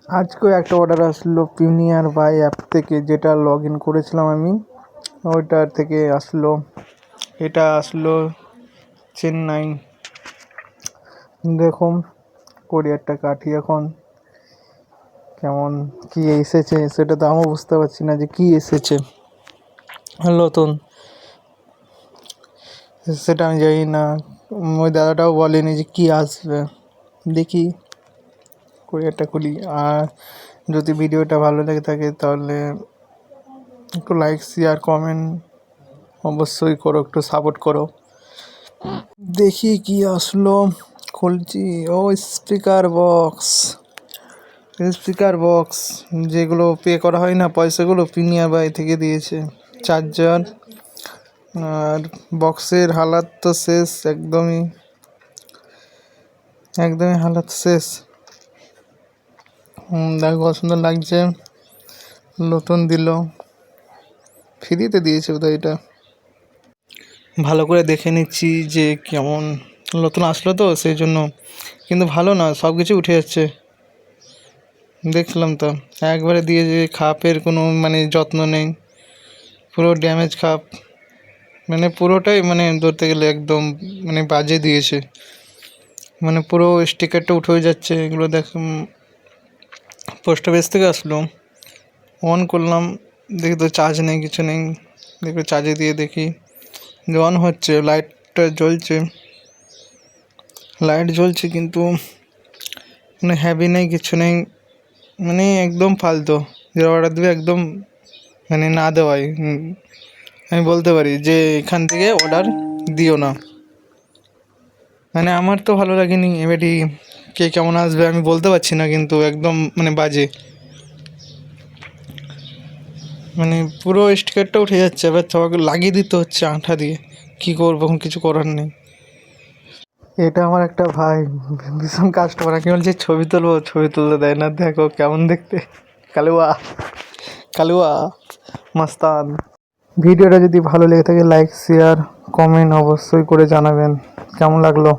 আজকেও একটা অর্ডার আসলো প্রিমিয়ার বাই অ্যাপ থেকে, যেটা লগ ইন করেছিলাম আমি। ওইটার থেকে আসলো, এটা আসলো চেন্নাই। দেখুন কোরিয়ারটা কাটি এখন, কেমন কি এসেছে সেটা তো আমিও বুঝতে পারছি না যে কি এসেছে নতুন, সেটা আমি জানি না। ওই দাদাটাও বলেনি যে কি আসবে। দেখি কোরিয়ারটা খুলি, আর যদি ভিডিওটা ভালো লেগে থাকে তাহলে একটু লাইক শেয়ার কমেন্ট অবশ্যই করো, একটু সাপোর্ট করো। দেখি কি আসলো, খুলছি। ও স্পিকার বক্স যেগুলো পে করা হয় না পয়সাগুলো, প্রিমিয়ার বাই থেকে দিয়েছে। চার্জার, আর বক্সের হালাত তো শেষ, একদমই হালাত শেষ। দেখো কত সুন্দর লাগছে, নতুন দিল, ফ্রিতে দিয়েছে বোধহয় এটা। ভালো করে দেখে নিচ্ছি যে কেমন, নতুন আসলো তো সেই জন্য, কিন্তু ভালো না, সব কিছু উঠে যাচ্ছে। দেখলাম তো একবারে দিয়ে যে খাপের কোনো মানে যত্ন নেই, পুরো ড্যামেজ খাপ, মানে পুরোটাই মানে ধরতে গেলে একদম মানে বাজে দিয়েছে, মানে পুরো স্টিকারটা উঠে যাচ্ছে। এগুলো দেখ, পোস্ট অফিস থেকে আসলো, অন করলাম, দেখি তো চার্জ নেই, কিছু নেই। দেখি চার্জে দিয়ে দেখি যে অন হচ্ছে, লাইট জ্বলছে কিন্তু মানে হ্যাভি নেই, কিছু নেই, মানে একদম ফালতু। যারা অর্ডার দেবে একদম মানে না দেওয়াই, আমি বলতে পারি যে এখান থেকে অর্ডার দিও না। মানে আমার তো ভালো লাগেনি, এবারে কে কেমন আসবে আমি বলতে পারছি না, কিন্তু একদম মানে বাজে, মানে পুরো স্টিকারটা উঠে যাচ্ছে। এবার সবাইকে লাগিয়ে দিতে হচ্ছে আঠা দিয়ে, কী করবো, এখন কিছু করার নেই। এটা আমার একটা ভাই ভীষণ কাস্টমার, কি বলছে ছবি তুলতে দেয় না। দেখো কেমন দেখতে, কালুয়া কালুয়া মাস্তান। ভিডিওটা যদি ভালো লেগে থাকে লাইক শেয়ার কমেন্ট অবশ্যই করে জানাবেন কেমন লাগলো।